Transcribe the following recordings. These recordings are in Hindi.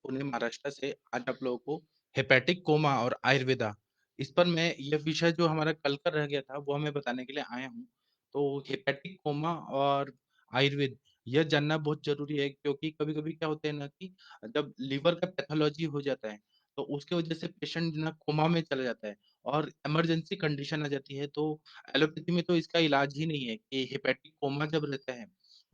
पुणे महाराष्ट्र से आज आप लोगों को हेपेटिक कोमा और आयुर्वेदा इस पर मैं यह विषय जो हमारा कल का रह गया था वो मैं बताने के लिए आया हूँ। तो हेपेटिक कोमा और आयुर्वेद यह जानना बहुत ज़रूरी है क्योंकि कभी-कभी क्या होता है ना कि जब लीवर का पैथोलॉजी हो जाता है, तो उसके वजह से पेशेंट ना कोमा में चला जाता है और इमरजेंसी कंडीशन आ जाती है। तो एलोपैथी में तो इसका इलाज ही नहीं है कि हेपेटिक कोमा जब रहता है,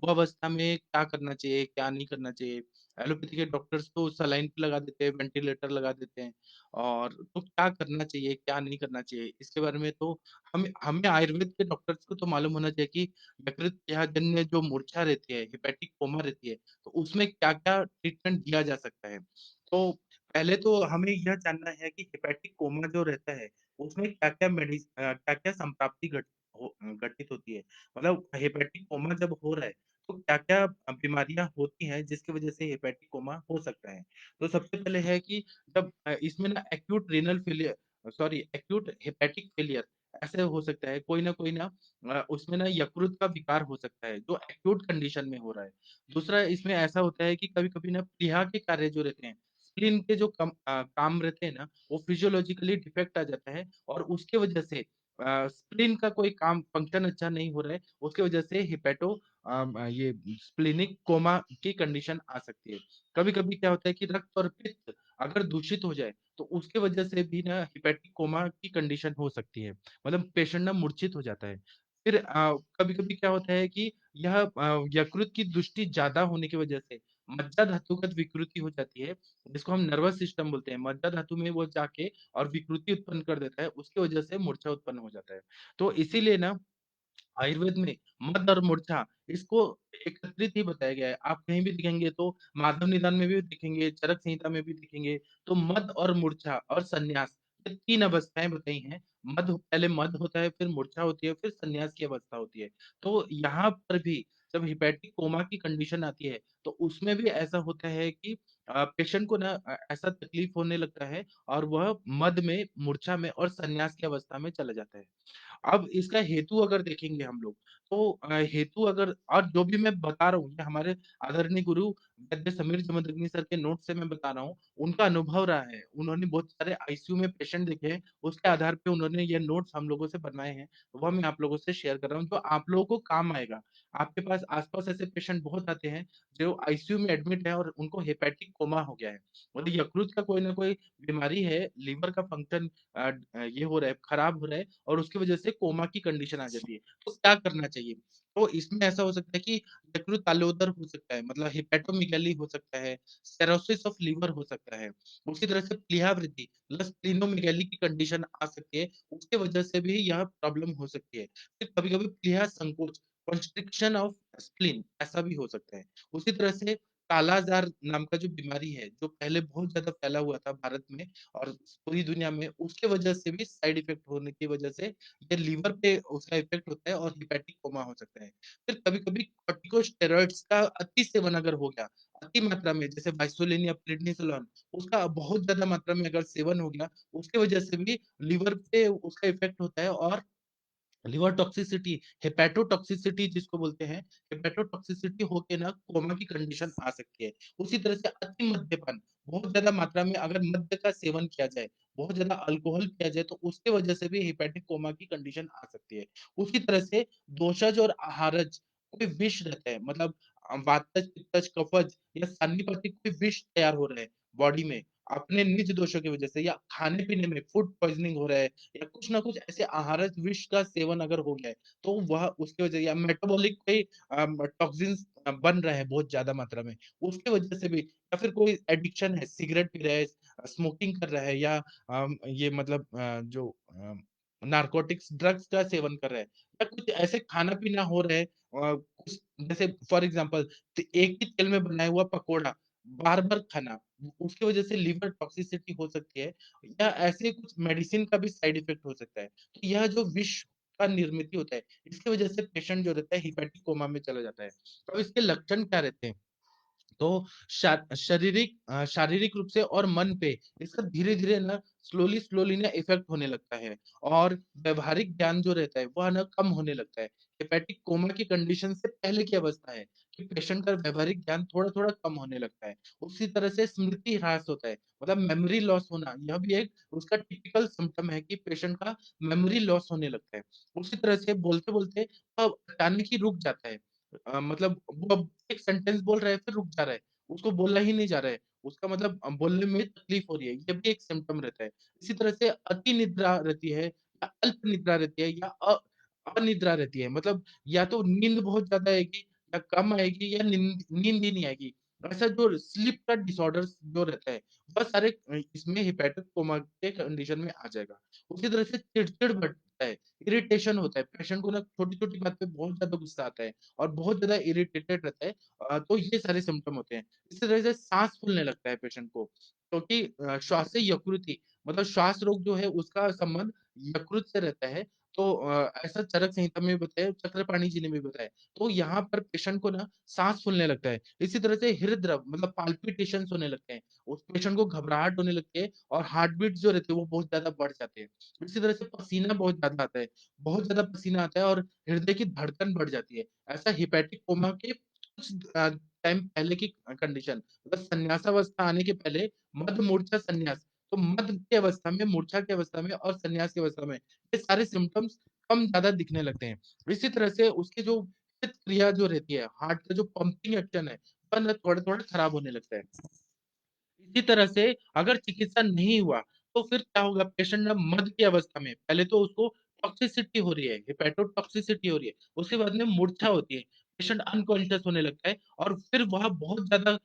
वो अवस्था में क्या करना चाहिए, क्या नहीं करना चाहिए। एलोपैथी के डॉक्टर्स तो सलाइन पे लगा देते हैं, वेंटिलेटर लगा देते हैं और तो क्या करना चाहिए, क्या नहीं करना चाहिए, इसके बारे में तो हमें हमें आयुर्वेद के डॉक्टर्स को तो मालूम होना चाहिए कि यकृत-जन्य जो मूर्छा रहती है, हेपेटिक कोमा रहती है, तो उसमें क्या-क्या ट्रीटमेंट दिया जा सकता है। तो पहले तो हमें यह जानना है कि हेपेटिक कोमा जो रहता है, उसमें क्या-क्या संप्राप्ति घटित होती है। मतलब हेपेटिक कोमा जब हो रहा है, तो क्या-क्या बीमारियाँ होती हैं जिसकी वजह से हेपेटिक कोमा हो सकता है। तो सबसे पहले है कि जब इसमें ना एक्यूट हेपेटिक फेलियर ऐसे हो सकता है, कोई ना कोई ना उसमें ना यकृत का विकार हो सकता है, जो एक्यूट कंडीशन में हो रहा है। दूसरा इसमें ऐसा होता है कि कभी-कभी ना प्लीहा के कार्य जो रहते हैं, स्प्लीन के जो काम रहते हैं ना, वो फिजियोलॉजिकली डिफेक्ट आ जाता है और उसके वजह से स्प्लीन का कोई काम फंक्शन अच्छा नहीं हो रहा है, उसकी वजह से ये स्प्लेनिक कोमा की कंडीशन आ सकती है। कभी-कभी क्या होता है कि रक्त और पित्त अगर दूषित हो जाए, तो उसके वजह से भी ना हेपेटिक कोमा की कंडीशन हो सकती है। मतलब पेशेंट ना मूर्छित हो जाता है। फिर कभी-कभी क्या होता है कि यह यकृत की दृष्टि ज़्यादा होने की वजह से मज्जा धातुगत विकृति हो जाती है, जिसको हम नर्वस सिस्टम बोलते हैं। मज्जा धातु में वो जाके और विकृति उत्पन्न कर देता है, उसकी वजह से मूर्छा उत्पन्न हो जाता है। तो इसीलिए ना आयुर्वेद में मद और मूर्छा इसको एकत्रित ही बताया गया है। आप कहीं भी दिखेंगे तो माधव निदान में भी दिखेंगे, चरक संहिता में भी दिखेंगे, तो मद और मूर्छा और संन्यास ये 3 अवस्थाएँ बताई हैं। पहले मद होता है, फिर मूर्छा होती है, फिर संन्यास की अवस्था होती है। तो यहाँ पर भी जब हेपेटिक कोमा की कंडीशन आती है, तो उसमें भी ऐसा होता है कि पेशेंट को ना ऐसा तकलीफ होने लगता है और वह मद में, मूर्छा में और संन्यास की अवस्था में चला जाता है। अब इसका हेतु अगर देखेंगे हम लोग, तो हेतु अगर और जो भी मैं बता रहा हूँ, ये हमारे आदरणीय गुरु वैद्य समीर जमदग्नि सर के नोट से मैं बता रहा हूँ, उनका अनुभव रहा है। उन्होंने बहुत सारे आईसीयू में पेशेंट देखे हैं, उसके आधार पे उन्होंने ये नोट्स हम लोगों से बनवाए हैं, वह मैं आप लोगों से शेयर कर रहा हूँ, जो आप लोगों को काम आएगा। आपके पास आस-पास ऐसे पेशेंट बहुत आते हैं, जो आईसीयू में एडमिट है और उनको हेपेटिक कोमा हो गया है। मतलब यकृत का कोई न कोई बीमारी है, लीवर का फंक्शन ये हो रहा है, खराब हो रहा है और उसकी वजह से कोमा की कंडीशन आ जाती है। तो क्या करना चाहिए? तो इसमें ऐसा हो सकता है कि यकृत ताल्लोदर हो सकता है, मतलब हेपेटोमेगाली हो सकता है, सिरोसिस ऑफ लीवर हो सकता है। उसी तरह से प्लीहा वृद्धि मतलब स्प्लीनोमेगाली की कंडीशन आ सकती है, उसके वजह से भी यह प्रॉब्लम हो सकती है। फिर कभी-कभी प्लीहा संकोच, कंस्ट्रिक्शन ऑफ स्प्लीन ऐसा भी हो सकता है। उसी तरह से काला-ज़ार नाम का जो बीमारी है, जो पहले बहुत ज़्यादा फैला हुआ था भारत में और पूरी दुनिया में, उसके वजह से भी साइड इफ़ेक्ट होने की वजह से ये लीवर पे उसका इफ़ेक्ट होता है और हेपेटिक कोमा हो सकता है। फिर कभी-कभी कॉर्टिकोस्टेरॉइड्स का अति सेवन अगर हो गया, अति मात्रा में जैसे बाइसोलिन या प्रेडनिसोलोन उसका बहुत ज़्यादा मात्रा में अगर सेवन हो गया, उसकी वजह से भी लीवर पे उसका इफ़ेक्ट होता है और लिवर टॉक्सिसिटी, हेपेटोटॉक्सिसिटी जिसको बोलते हैं, हेपेटोटॉक्सिसिटी होके ना कोमा की कंडीशन आ सकती है। उसी तरह से अति मद्यपान, बहुत ज़्यादा मात्रा में अगर मद्य का सेवन किया जाए, बहुत ज़्यादा अल्कोहल पिया जाए, तो उसके वजह से भी हेपेटिक कोमा की कंडीशन आ सकती है। उसी तरह से दोषज और आहारज, कोई विष रहता है मतलब वातज, पित्तज, कफज या सन्निपाती कोई विष तैयार हो रहा है बॉडी में, अपने निज दोषों की वजह से या खाने-पीने में फूड पॉइज़निंग हो रहा है या कुछ ना कुछ ऐसे आहारज विष का सेवन अगर हो गया है, तो वह उसकी वजह या मेटाबॉलिक कोई टॉक्सिन्स बन रहा है बहुत ज़्यादा मात्रा में, उसकी वजह से भी या फिर कोई एडिक्शन है, सिगरेट पी रहा है, स्मोकिंग कर रहा है या ये मतलब नारकोटिक्स ड्रग्स का सेवन कर रहा है या कुछ ऐसे खाना-पीना हो रहा है कुछ जैसे फॉर एग्ज़ाम्पल एक ही तेल में बनाया हुआ पकोड़ा, बार-बार खाना, उसकी वजह से लिवर टॉक्सिसिटी हो सकती है या ऐसे कुछ मेडिसिन का भी साइड इफेक्ट हो सकता है। तो यह जो विष का निर्मित होता है, इसकी वजह से पेशेंट जो रहता है हेपेटिक कोमा में चला जाता है। तो इसके लक्षण क्या रहते हैं? तो शारीरिक रूप से और मन पे इसका धीरे-धीरे ना स्लोली ना इफ़ेक्ट होने लगता है और व्यावहारिक ज्ञान जो रहता है, वह ना कम होने लगता है। हेपेटिक कोमा की कंडीशन से पहले की अवस्था है कि पेशेंट का व्यावहारिक ज्ञान थोड़ा-थोड़ा कम होने लगता है। उसी तरह से स्मृति ह्रास होता है, मतलब मेमोरी लॉस होना, यह भी एक उसका टिपिकल सिम्पटम है कि पेशेंट का मेमोरी लॉस होने लगता है। उसी तरह से बोलते-बोलते अचानक ही रुक जाता है। मतलब वो अब एक सेंटेंस बोल रहा है फिर रुक जा रहा है। उसको बोला ही नहीं जा रहा है। उसका मतलब बोलने में तकलीफ हो रही है। ये भी एक सिम्पटम रहता है। इसी तरह से अति निद्रा रहती है या अल्प निद्रा रहती है या अनिद्रा रहती है। मतलब या तो नींद बहुत ज़्यादा आएगी या कम आएगी या नींद नींद ही नहीं आएगी। ऐसा जो स्लीप का डिसऑर्डर्स जो रहता है, वह सारे इसमें हेपेटिक कोमा के कंडीशन में आ जाएगा। उसी तरह से चिड़चिड़ बढ़ता है, इरिटेशन होता है। पेशेंट को ना छोटी-छोटी बात पे बहुत ज़्यादा गुस्सा आता है और बहुत ज़्यादा इरिटेटेड रहता है। तो ये सारे सिम्पटम होते हैं। इसी तरह से साँस फूलने लगता है पेशेंट को, क्योंकि श्वास यकृति मतलब श्वास रोग जो है उसका संबंध यकृत से रहता है। तो ऐसा चरक संहिता में भी बताया, चक्रपाणी जी ने भी बताया। तो यहाँ पर पेशेंट को ना साँस फूलने लगता है। इसी तरह से हृदय मतलब पाल्पिटेशंस होने लगते हैं। उस पेशेंट को घबराहट होने लगती है और हार्ट बीट जो रहती है वो बहुत ज़्यादा बढ़ जाते हैं। इसी तरह से पसीना बहुत ज़्यादा आता है। बहुत ज़्यादा पसीना आता है और हृदय की धड़कन बढ़ जाती है। ऐसा हेपेटिक कोमा के कुछ टाइम पहले की कंडीशन मतलब संन्यासावस्था आने के पहले मध्य मूर्छा संन्यास, तो मध्य की अवस्था में, मूर्छा की अवस्था में और संन्यास की अवस्था में ये सारे सिम्पटम्स कम ज़्यादा दिखने लगते हैं। इसी तरह से उसकी जो हृद क्रिया जो रहती है, हार्ट का जो पंपिंग एक्शन है, वह ना थोड़ा-थोड़ा खराब होने लगता है। इसी तरह से अगर चिकित्सा नहीं हुआ, तो फिर क्या होगा पेशेंट ना मध्य की अवस्था में पहले तो उसको टॉक्सिसिटी हो रही है, हेपेटोटॉक्सिसिटी हो रही है, उसके बाद में मूर्छा होती है, पेशेंट अनकॉन्शियस होने लगता है और फिर वह बहुत ज़्यादा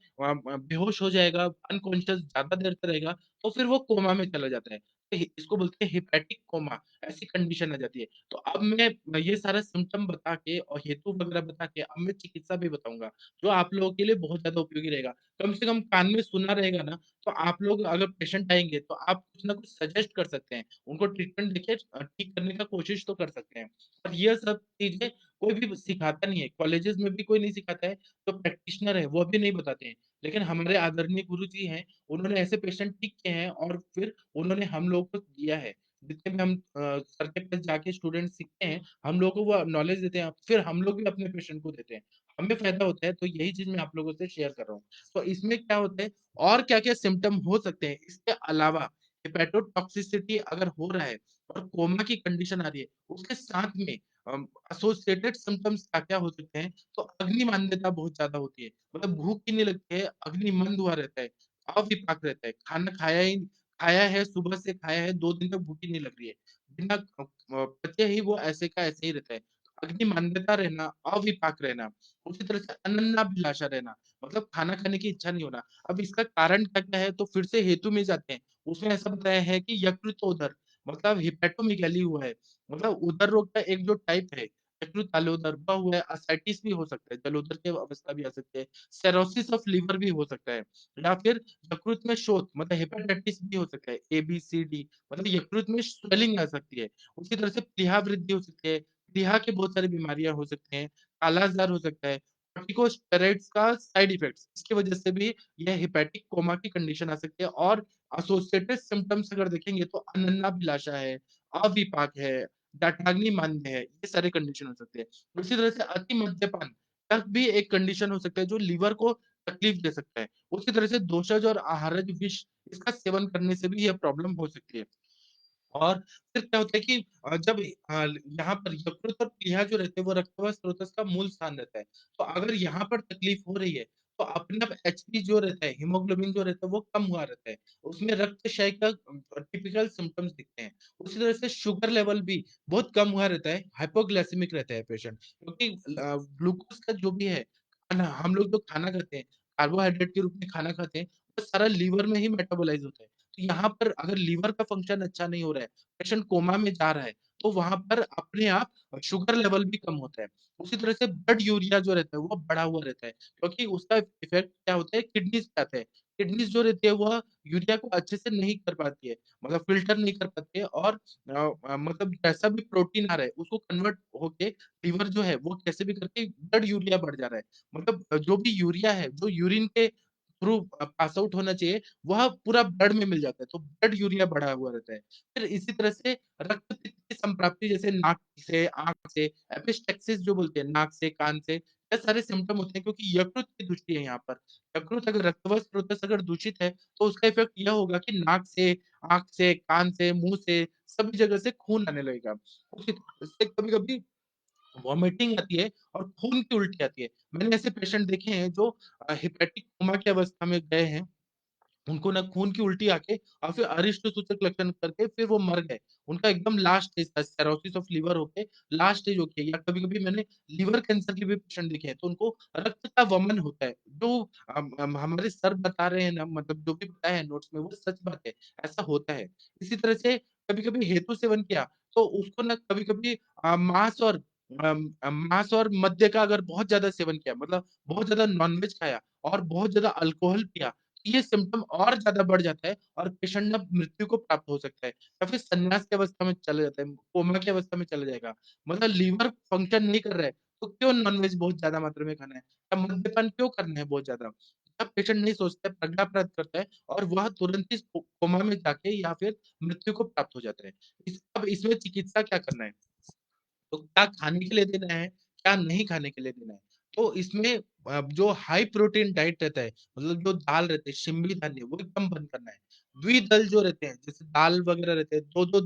बेहोश हो जाएगा, अनकॉन्शियस ज़्यादा देर तक रहेगा, तो फिर वो कोमा में चला जाता है। तो इसको बोलते हैं हेपेटिक कोमा, ऐसी कंडीशन आ जाती है। तो अब मैं ये सारा सिम्पटम बता के और हेतु वगैरह बता के अब मैं चिकित्सा भी बताऊँगा, जो आप लोगों के लिए बहुत ज़्यादा उपयोगी रहेगा। कम से कम कान में सुना रहेगा ना, तो आप लोग अगर पेशेंट आएँगे, तो आप कुछ ना कुछ सजेस्ट कर सकते हैं। उनको ट्रीटमेंट देके ठीक करने का कोशिश तो कर सकते हैं। और ये सब चीज़ें कोई भी सिखाता नहीं है, कॉलेजेस में भी कोई नहीं सिखाता है, जो प्रैक्टिशनर है, वो भी नहीं बताते हैं। लेकिन हमारे आदरणीय गुरुजी हैं, उन्होंने ऐसे पेशेंट ठीक किए हैं और फिर उन्होंने हम लोगों को दिया है। जितने भी हम सर के पास जाके स्टूडेंट सीखते हैं, हम लोगों को वो नॉलेज देते हैं, फिर हम लोग भी अपने पेशेंट को देते हैं। हमें फ़ायदा होता है, तो यही चीज़ मैं आप लोगों से शेयर कर रहा हूँ। तो इसमें क्या होता है और क्या-क्या सिम्पटम हो सकते हैं इसके अलावा हेपेटोटॉक्सिसिटी अगर हो रहा है और कोमा की कंडीशन आ रही है, उसके साथ में एसोसिएटेड सिम्पटम्स क्या-क्या हो सकते हैं, तो अग्निमांद्यता बहुत ज़्यादा होती है। मतलब भूख ही नहीं लगती है, अग्निमंद हुआ रहता है, अविपाक रहता है, खाना खाया है, सुबह से खाया है, 2 दिन तक भूख ही नहीं लग रही है। बिना पचे ही वो ऐसे का ऐसे ही रहता है। अग्निमांद्यता रहना, अविपाक रहना, उसी तरह से अनन्नाभिलाषा रहना, मतलब खाना खाने की इच्छा नहीं होना। अब इसका कारण क्या-क्या है तो फिर से हेतु में जाते हैं। उसमें ऐसा बताया है कि यकृतोदर मतलब हेपेटोमेगाली हुआ है। मतलब उदर रोग का एक जो टाइप है, यकृत तालोदर वह हुआ है, असाइटिस भी हो सकता है, जलोदर की अवस्था भी आ सकती है, सिरोसिस ऑफ लीवर भी हो सकता है या फिर यकृत में शोथ मतलब हेपेटाइटिस भी हो सकता है, ए, बी, सी, डी मतलब यकृत में स्वेलिंग आ सकती है। उसी तरह से प्लीहा वृद्धि हो सकती है, प्लीहा की बहुत सारी बीमारियाँ हो सकती हैं, कालाज़ार हो सकता है। कॉर्टिकोस्टेरॉइड्स का साइड इफेक्ट्स इसकी वजह से भी यह हेपेटिक कोमा की कंडीशन आ सकती है और एसोसिएटेड सिम्पटम्स अगर देखेंगे तो अनन्नाभिलाषा है, अविपाक है, दाढाग्निमांद्य है, ये सारे कंडीशन हो सकते हैं। उसी तरह से अति मद्यपान तक भी एक कंडीशन हो सकता है जो लीवर को तकलीफ दे सकता है। उसी तरह से दोषज और आहारज विष इसका सेवन करने से भी यह प्रॉब्लम हो सकती है। और फिर क्या होता है कि जब यहाँ पर यकृत और प्लीहा जो रहते हैं वो रक्त स्रोतस का मूल स्थान रहता है। तो अगर यहाँ पर तकलीफ हो रही है, तो अपने आप एचपी जो रहता है, हीमोग्लोबिन जो रहता है वो कम हुआ रहता है। उसमें रक्त क्षय का टिपिकल सिम्पटम्स दिखते हैं। उसी तरह से शुगर लेवल भी बहुत कम हुआ रहता है, हाइपोग्लाइसेमिक रहता है पेशेंट क्योंकि ग्लूकोज़ का जो भी है, खाना हम लोग जो खाना खाते हैं, कार्बोहाइड्रेट के रूप में खाना खाते हैं, वो सारा लीवर में ही मेटाबॉलाइज़ होता है। तो यहाँ पर अगर लीवर का फंक्शन अच्छा नहीं हो रहा है, पेशेंट कोमा में जा रहा है, तो वहाँ पर अपने आप शुगर लेवल भी कम होता है। उसी तरह से ब्लड यूरिया जो रहता है वो बढ़ा हुआ रहता है, क्योंकि उसका इफ़ेक्ट क्या होता है किडनीज़ पे आता है। किडनीज़ जो रहती है वह यूरिया को अच्छे से नहीं कर पाती है, मतलब फ़िल्टर नहीं कर पाती है और मतलब जैसा भी प्रोटीन आ रहा है उसको कन्वर्ट होके लीवर जो है वो कैसे भी करके ब्लड यूरिया बढ़ जा रहा है। मतलब जो भी यूरिया है, जो यूरिन के थ्रू पास आउट होना चाहिए, वह पूरा ब्लड में मिल जाता है, तो ब्लड यूरिया बढ़ा हुआ रहता है। फिर इसी तरह से रक्त पित्त की संप्राप्ति जैसे नाक से, आँख से, एपिस्टेक्सिस जो बोलते हैं नाक से, कान से, ये सारे सिम्पटम होते हैं क्योंकि यकृत की दूषित है यहाँ पर। यकृत अगर रक्तवात स्रोतस अगर दूषित है, तो उसका इफ़ेक्ट यह होगा कि नाक से, आँख से, कान से, मुँह से, सभी जगह से खून आने लगेगा। उसी तरह से कभी-कभी वॉमिटिंग आती है और खून की उल्टी आती है। मैंने ऐसे पेशेंट देखे हैं जो हेपेटिक कोमा की अवस्था में गए हैं, उनको ना खून की उल्टी आके और फिर अरिष्ट सूचक लक्षण करके फिर वो मर गए। उनका एकदम लास्ट स्टेज था सिरोसिस ऑफ लिवर होके लास्ट स्टेज होके या कभी-कभी मैंने लिवर कैंसर के भी पेशेंट देखे हैं, तो उनको रक्त का वमन होता है। जो हमारे सर बता रहे हैं ना मतलब जो भी बताया है नोट्स में वो सच बात है, ऐसा होता है। इसी तरह से कभी-कभी हेतु सेवन किया, तो उसको ना कभी-कभी मांस और मद्य का अगर बहुत ज़्यादा सेवन किया मतलब बहुत ज़्यादा नॉन-वेज खाया और बहुत ज़्यादा अल्कोहल पिया, ये सिम्पटम और ज़्यादा बढ़ जाता है और पेशेंट ना मृत्यु को प्राप्त हो सकता है या फिर संन्यास की अवस्था में चला जाता है, कोमा की अवस्था में चला जाएगा। मतलब लीवर फंक्शन नहीं कर रहा है, तो क्यों नॉन-वेज बहुत ज़्यादा मात्रा में खाना है या मद्यपान क्यों करना है बहुत ज़्यादा? तब पेशेंट नहीं सोचता है, प्रज्ञा प्राप्त करता है और वह तुरंत ही कोमा में जाके या फिर मृत्यु को प्राप्त हो जाता है। अब इसमें चिकित्सा क्या करना है? तो क्या खाने के लिए देना है, क्या नहीं खाने के लिए देना है। तो इसमें जो हाई प्रोटीन डाइट रहता है, मतलब जो दाल रहते हैं, शिमली धान्य वो एकदम बंद करना है। द्विदल जो रहते हैं, जैसे दाल वगैरह रहते हैं, 2-2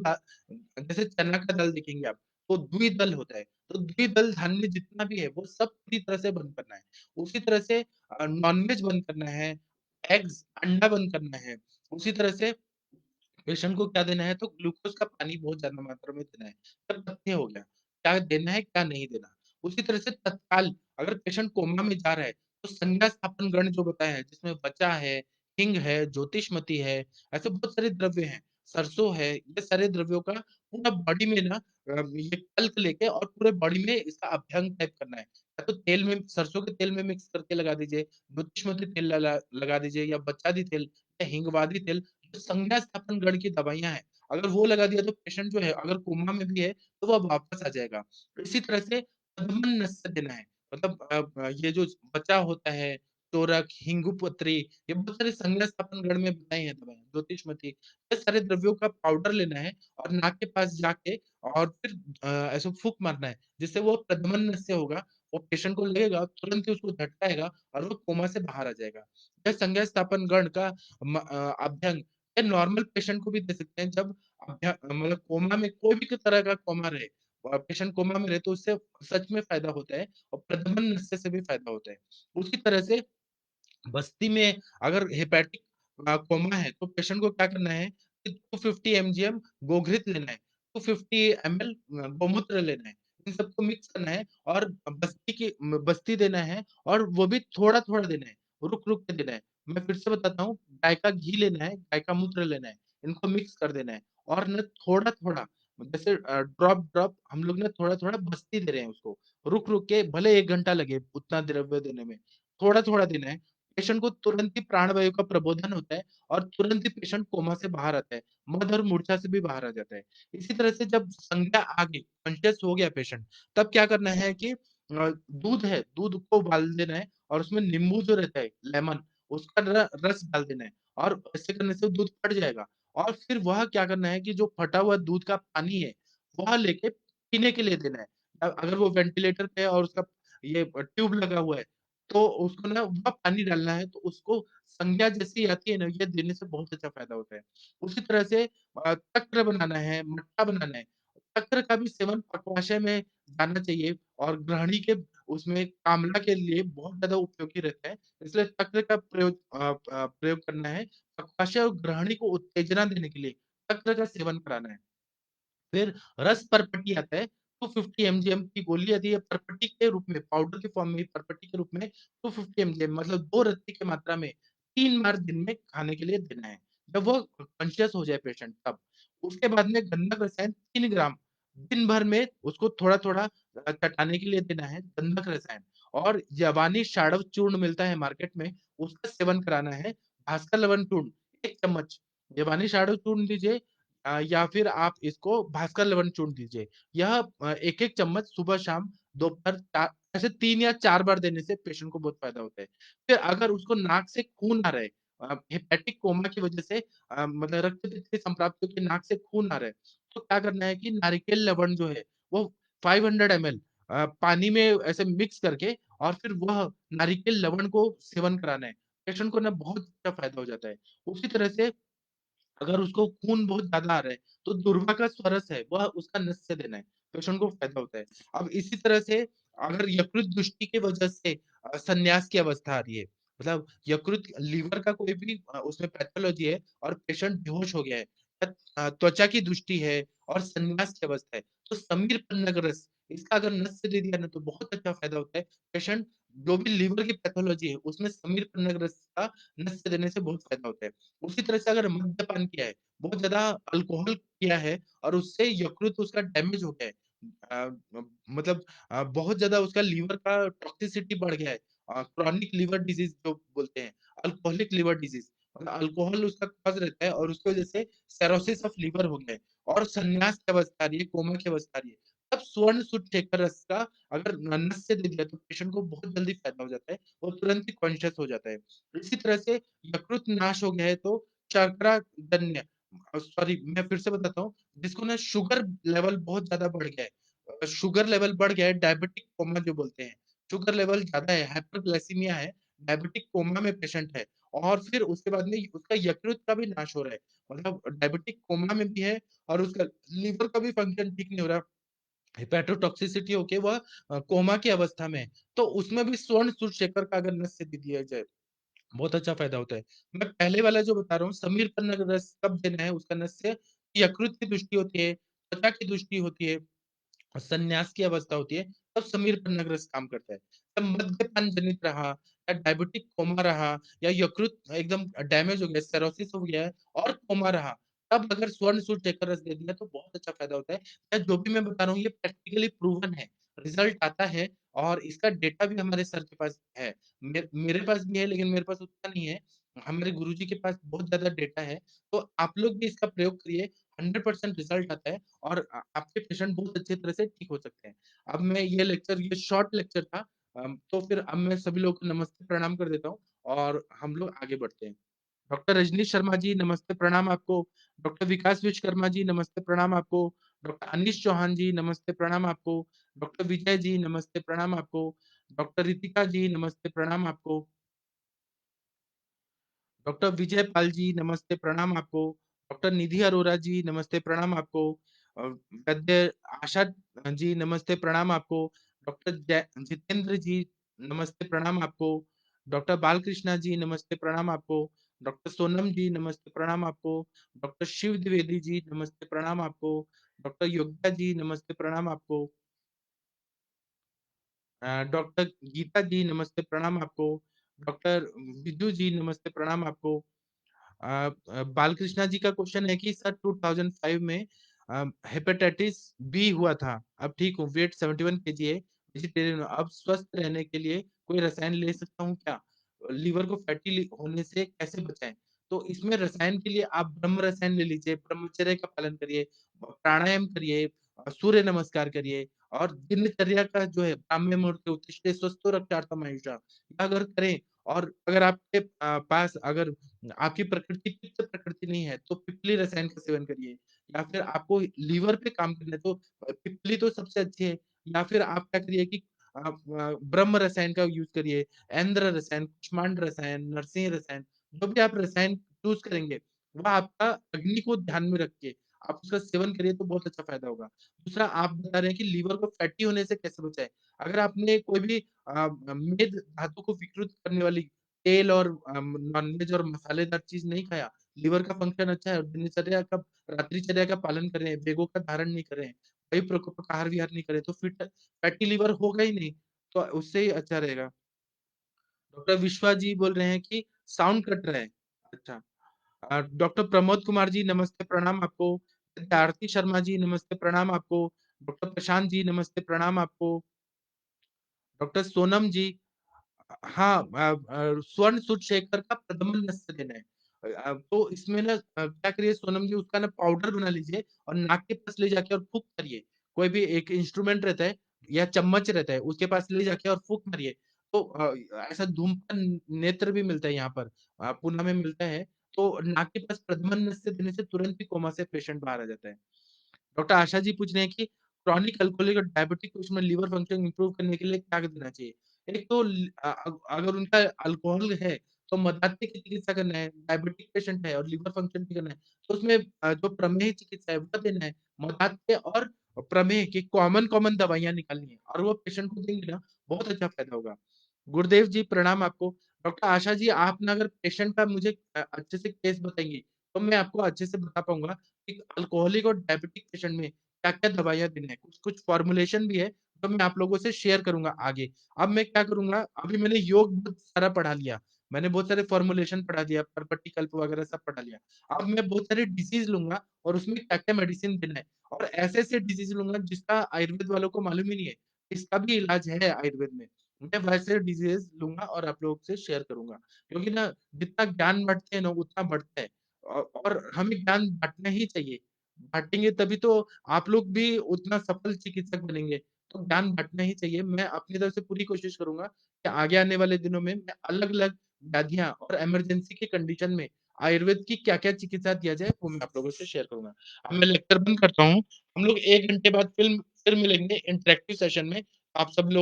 जैसे चना का दाल देखेंगे आप, तो द्विदल होता है। तो द्विदल धान्य जितना भी है, वो सब पूरी तरह से बंद करना है। उसी तरह से नॉन-वेज बंद करना है, एग्स, अंडा बंद करना है। उसी तरह से पेशेंट को क्या देना है तो ग्लूकोज़ का पानी बहुत ज़्यादा मात्रा में देना है। तब तथ्य हो गया, क्या देना है, क्या नहीं देना। उसी तरह से तत्काल अगर पेशेंट कोमा में जा रहा है, तो संज्ञा स्थापन गण जो बताया है, जिसमें बचा है, हींग है, ज्योतिषमती है, ऐसे बहुत सारे द्रव्य हैं, सरसों है, ये सारे द्रव्यों का पूरा बॉडी में ना ये कल्क लेके और पूरे बॉडी में इसका अभ्यंग टाइप करना है। या तो तेल में सरसों के तेल में मिक्स करके लगा दीजिए, ज्योतिषमती तेल लगा दीजिए या बचादी तेल या हिंगवादी तेल जो संज्ञा स्थापन गण की दवाइयाँ हैं, अगर वो लगा दिया तो पेशेंट जो है अगर कोमा में भी है, तो वो वापस आ जाएगा। इसी तरह से प्रदमन नस्य देना है, मतलब ये जो बचा होता है, तोरक, हिंगुपत्री, ये बहुत सारे संज्ञा स्थापन गण में बताई हैं दवाएँ, ज्योतिषमती, ये सारे द्रव्यों का पाउडर लेना है और नाक के पास जाके और फिर ऐसे फूँक मारना है, जिससे वो प्रदमन नस्य होगा, वो पेशेंट को लगेगा, तुरंत ही उसको झटका आएगा और वो कोमा से बाहर आ जाएगा। यह संज्ञा स्थापन गण का अभ्यंग ये नॉर्मल पेशेंट को भी दे सकते हैं जब मतलब कोमा में कोई भी तरह का कोमा रहे पेशेंट कोमा में रहे तो उससे सच में फ़ायदा होता है और प्रदमन नस्य से भी फ़ायदा होता है। उसी तरह से बस्ती में अगर हेपेटिक कोमा है तो पेशेंट को क्या करना है कि 250 एमजीएम गोघृत लेना है, 250 एमएल गोमूत्र लेना है। इन सबको मिक्स करना है और बस्ती देना है और वो भी थोड़ा-थोड़ा देना है, रुक-रुक के देना है। मैं फिर से बताता हूँ, गाय का घी लेना है, गाय का मूत्र लेना है, इनको मिक्स कर देना है और ना थोड़ा-थोड़ा जैसे ड्रॉप-ड्रॉप हम लोग ना थोड़ा-थोड़ा बस्ती दे रहे हैं उसको, रुक-रुक के भले 1 घंटा लगे उतना द्रव्य देने में, थोड़ा-थोड़ा देना है। पेशेंट को तुरंत ही प्राणवायु का प्रबोधन होता है और तुरंत ही पेशेंट कोमा से बाहर आता है। मद और मूर्छा से भी बाहर आ जाता है। इसी तरह से जब संज्ञा आ गई, कॉन्शियस हो गया पेशेंट, तब क्या करना है कि दूध है, दूध को उबाल देना है और उसमें नींबू जो रहता है, लेमन, उसका रस डाल देना है और ऐसे करने से दूध फट जाएगा और फिर वह क्या करना है कि जो फटा हुआ दूध का पानी है, वह लेके पीने के लिए देना है। अगर वो वेंटिलेटर पे है और उसका ये ट्यूब लगा हुआ है, तो उसको ना वह पानी डालना है, तो उसको संज्ञा जैसी आती है ना, ये देने से बहुत अच्छा फ़ायदा होता है। उसी तरह से तक्र बनाना है, मट्ठा बनाना है। तक्र का भी सेवन पक्वाशय में जाना चाहिए और गृहिणी के उसमें कामला के लिए बहुत ज़्यादा उपयोगी रहता है। इसलिए तक्र का प्रयोग करना है। पक्वाशय और गृहिणी को उत्तेजना देने के लिए तक्र का सेवन कराना है। फिर रस परपटी आता है, 250 एमजीएम की गोली आती है परपटी के रूप में, पाउडर के फॉर्म में परपटी के रूप में 250 एमजीएम मतलब 2 रत्ती की मात्रा में 3 बार दिन में खाने के लिए देना है। जब वो कॉन्शियस हो जाए पेशेंट तब। उसके बाद में गंधक रसायन 3 ग्राम दिन भर में उसको थोड़ा-थोड़ा चटाने के लिए देना है, गंधक रसायन और जापानी शाड़व चूर्ण मिलता है मार्केट में, उसका सेवन कराना है। भास्कर लवण चूर्ण 1 चम्मच, जापानी शाड़व चूर्ण दीजिए या फिर आप इसको भास्कर लवण चूर्ण दीजिए। यह 1-1 चम्मच सुबह-शाम, दोपहर 4 ऐसे 3 या 4 बार देने से पेशेंट को बहुत फ़ायदा होता है। फिर अगर उसको नाक से खून आ रहा है हेपेटिक कोमा की वजह से मतलब रक्त पित्त की संप्राप्ति के नाक से खून आ रहा है, तो क्या करना है कि नारिकेल लवण जो है, वो 500 एमएल पानी में ऐसे मिक्स करके और फिर वह नारिकेल लवण को सेवन कराना है। पेशेंट को ना बहुत अच्छा फ़ायदा हो जाता है। उसी तरह से अगर उसको खून बहुत ज़्यादा आ रहा है, तो दूर्वा का स्वरस है, वह उसका नस से देना है, पेशेंट को फ़ायदा होता है। अब इसी तरह से अगर यकृत दृष्टि की वजह से संन्यास की अवस्था आ रही है, मतलब यकृत लीवर का कोई भी उसमें पैथोलॉजी है और पेशेंट बेहोश हो गया है, त्वचा की दृष्टि है और संन्यास की अवस्था है, तो समीर पन्नग रस इसका अगर नस से दे दिया ना तो बहुत अच्छा फ़ायदा होता है। पेशेंट जो भी लीवर की पैथोलॉजी है, उसमें समीर पन्नग रस का नस से देने से बहुत फ़ायदा होता है। उसी तरह से अगर मद्यपान किया है, बहुत ज़्यादा अल्कोहल किया है और उससे यकृत उसका डैमेज हो गया है। मतलब बहुत ज़्यादा उसका लीवर का टॉक्सिसिटी बढ़ गया है। क्रोनिक लिवर डिजीज़ जो बोलते हैं, अल्कोहलिक लिवर डिजीज़ मतलब अल्कोहल उसका कॉज़ रहता है और उसकी वजह से सिरोसिस ऑफ लिवर हो गया है और संन्यास की अवस्था आ रही है, कोमा की अवस्था आ रही है। तब स्वर्ण शुद्धशेखर रस का अगर नस से दे दिया तो पेशेंट को बहुत जल्दी फ़ायदा हो जाता है, वो तुरंत ही कॉन्शियस हो जाता है। इसी तरह से यकृत नाश हो गया है तो शर्करा जन्य सॉरी मैं फिर से बताता हूँ, जिसको ना शुगर लेवल बहुत ज़्यादा बढ़ गया है। शुगर लेवल बढ़ गया है, डायबिटिक कोमा जो बोलते हैं। शुगर लेवल ज़्यादा है, हाइपरग्लाइसीमिया है, डायबिटिक कोमा में पेशेंट है और फिर उसके बाद में उसका यकृत का भी नाश हो रहा है। मतलब डायबिटिक कोमा में भी है और उसका लीवर का भी फंक्शन ठीक नहीं हो रहा। हेपेटोटॉक्सिसिटी होके वह कोमा की अवस्था में है। तो उसमें भी स्वर्ण सूरशेखर का अगर नस्य दे दिया जाए बहुत अच्छा फ़ायदा होता है। मैं पहले वाला जो बता रहा हूँ समीर पन्नग रस कब देना है उसका नस्य यकृत की दृष्टि होती है, त्वचा की दृष्टि होती है और संन्यास की अवस्था होती है, तब समीर पन्नग रस काम करता है। जब मद्यपान जनित रहा या डायबिटिक कोमा रहा या यकृत एकदम डैमेज हो गया, सिरोसिस हो गया है और कोमा रहा, तब अगर स्वर्ण सूरशेखर रस दे दिया तो बहुत अच्छा फ़ायदा होता है। या जो भी मैं बता रहा हूँ ये प्रैक्टिकली प्रूवन है, रिज़ल्ट आता है और इसका डेटा भी हमारे सर के पास है। मेरे पास भी है लेकिन मेरे पास उतना नहीं है। हमारे गुरुजी के पास बहुत ज़्यादा डेटा है, तो आप लोग भी इसका प्रयोग करिए, 100% रिज़ल्ट आता है और आपके पेशेंट बहुत अच्छी तरह से ठीक हो सकते हैं। अब मैं ये शॉर्ट लेक्चर था तो फिर अब मैं सभी लोगों को नमस्ते प्रणाम कर देता हूँ और हम लोग आगे बढ़ते हैं। डॉक्टर रजनीश शर्मा जी नमस्ते प्रणाम आपको। डॉक्टर विकास विश्वकर्मा जी नमस्ते प्रणाम आपको। डॉक्टर अनीश चौहान जी नमस्ते प्रणाम आपको। डॉक्टर विजय जी नमस्ते प्रणाम आपको। डॉक्टर रितिका जी नमस्ते प्रणाम आपको। डॉक्टर विजय पाल जी नमस्ते प्रणाम आपको। डॉक्टर निधि अरोरा जी नमस्ते प्रणाम आपको। वैद्य आशा जी नमस्ते प्रणाम आपको। डॉक्टर जितेंद्र जी नमस्ते प्रणाम आपको। डॉक्टर बालकृष्णा जी नमस्ते प्रणाम आपको। डॉक्टर सोनम जी नमस्ते प्रणाम आपको। डॉक्टर शिव द्विवेदी जी नमस्ते प्रणाम आपको। डॉक्टर योगिता जी नमस्ते प्रणाम आपको। डॉक्टर गीता जी नमस्ते प्रणाम आपको। डॉक्टर विजू जी नमस्ते प्रणाम आपको। बालकृष्णा जी का क्वेश्चन है कि सर 2005 में हेपेटाइटिस बी हुआ था। अब ठीक हूँ, वेट 71 केजी है, वेजिटेरियन हूँ। अब स्वस्थ रहने के लिए कोई रसायन ले सकता हूँ क्या? लीवर को फैटी होने से कैसे बचाएं? तो इसमें रसायन के लिए आप ब्रह्म रसायन ले लीजिए, ब्रह्मचर्य का पालन करिए, प्राणायाम करिए, सूर्य नमस्कार करिए और दिनचर्या का जो है ब्राह्म्य मुहूर्ते उत्तिष्ठते स्वस्थो रक्षार्थम आयुषा अगर करें और अगर आपके पास अगर आपकी प्रकृति पित्त प्रकृति नहीं है, तो पिप्पली रसायन का सेवन करिए या फिर आपको लीवर पे काम करना है तो पिप्पली तो सबसे अच्छी है या फिर आप क्या करिए कि आप ब्रह्म रसायन का यूज़ करिए, ऐंद्र रसायन, कुष्मांड रसायन, नरसिंह रसायन, जो भी आप रसायन चूज़ करेंगे, वह आपका अग्नि को ध्यान में रख के आप उसका सेवन करिए तो बहुत अच्छा फ़ायदा होगा। दूसरा आप बता रहे हैं कि लीवर को फैटी होने से कैसे बचाएँ? अगर आपने कोई भी मेद धातु को विकृत करने वाली तेल और नॉनवेज और मसालेदार चीज़ नहीं खाया, लीवर का फंक्शन अच्छा है और दिनचर्या का रात्रिचर्या का पालन कर रहे हैं, वेगों का धारण नहीं कर रहे हैं, वायु प्रकोप का आहार विहार नहीं कर रहे, तो फिट फैटी लीवर होगा ही नहीं, तो उससे ही अच्छा रहेगा। डॉक्टर विश्वा जी बोल रहे हैं कि साउंड कट रहा है। अच्छा। डॉक्टर प्रमोद कुमार जी नमस्ते प्रणाम आपको। आरती शर्मा जी नमस्ते प्रणाम आपको। डॉक्टर प्रशांत जी नमस्ते, प्रणाम आपको। डॉक्टर सोनम जी हाँ, स्वर्ण सुरशेखर का प्रदमन नस्य देना है। तो इसमें ना क्या करिए सोनम जी उसका ना पाउडर बना लीजिए और नाक के पास ले जाके और फूँक मारिए। कोई भी एक इंस्ट्रूमेंट रहता है या चम्मच रहता है, उसके पास ले जाके और फूँक मारिए। तो ऐसा धूम्रपान नेत्र भी मिलता है यहाँ पर पूना में मिलता है। तो नाक के पास प्रदमन नस्य देने से तुरंत ही कोमा से पेशेंट बाहर आ जाता है। डॉक्टर आशा जी पूछ रहे हैं कि क्रॉनिक अल्कोहलिक और डायबिटिक पेशेंट में लिवर फंक्शन इंप्रूव करने के लिए क्या देना चाहिए? एक तो अगर उनका अल्कोहल है, तो मदान्य की चिकित्सा करना है, डायबिटिक पेशेंट है और लिवर फंक्शन भी करना है, तो उसमें जो प्रमेह चिकित्सा है वो देना है। मदान्य और प्रमेह की कॉमन दवाइयाँ निकालनी है और वो पेशेंट को देंगे ना, बहुत अच्छा फ़ायदा होगा। गुरुदेव जी प्रणाम आपको। डॉक्टर आशा जी आप ना अगर पेशेंट का मुझे अच्छे से केस बताएँगी, तो मैं आपको अच्छे से बता पाऊँगा कि अल्कोहलिक और डायबिटिक पेशेंट में क्या-क्या दवाइयाँ देनी है। कुछ-कुछ फ़ॉर्मूलेशन भी है, तो मैं आप लोगों से शेयर करूँगा आगे। अब मैं क्या करूँगा, अभी मैंने योग बहुत सारा पढ़ा लिया। मैंने बहुत सारे फ़ॉर्मूलेशन पढ़ा दिया, परपट्टी कल्प वगैरह सब पढ़ा लिया। अब मैं बहुत सारे डिसीज़ लूँगा और उसमें क्या-क्या मेडिसिन देना है और ऐसे-ऐसे डिसीज़ लूँगा जिसका आयुर्वेद वालों को मालूम ही नहीं है। इसका भी इलाज है आयुर्वेद में। मैं वैसे डिसीज़ लूँगा और आप लोगों से शेयर करूँगा। क्योंकि ना जितना ज्ञान बाँटते हैं ना उतना बढ़ता है और हमें ज्ञान बाँटना ही चाहिए। बाँटेंगे तभी तो आप लोग भी उतना सफल चिकित्सक बनेंगे। तो ज्ञान बाँटना ही चाहिए। मैं अपनी तरफ से पूरी कोशिश करूँगा कि आगे आने वाले दिनों में मैं अलग-अलग व्याधियाँ और इमरजेंसी की कंडीशन में आयुर्वेद की क्या-क्या चिकित्सा दिया जाए, वो मैं आप लोगों से शेयर करूँगा। अब मैं लेक्चर बंद करता हूँ। हम लोग 1 घंटे बाद फिर मिलेंगे इंटरैक्टिव सेशन में। आप सब लोग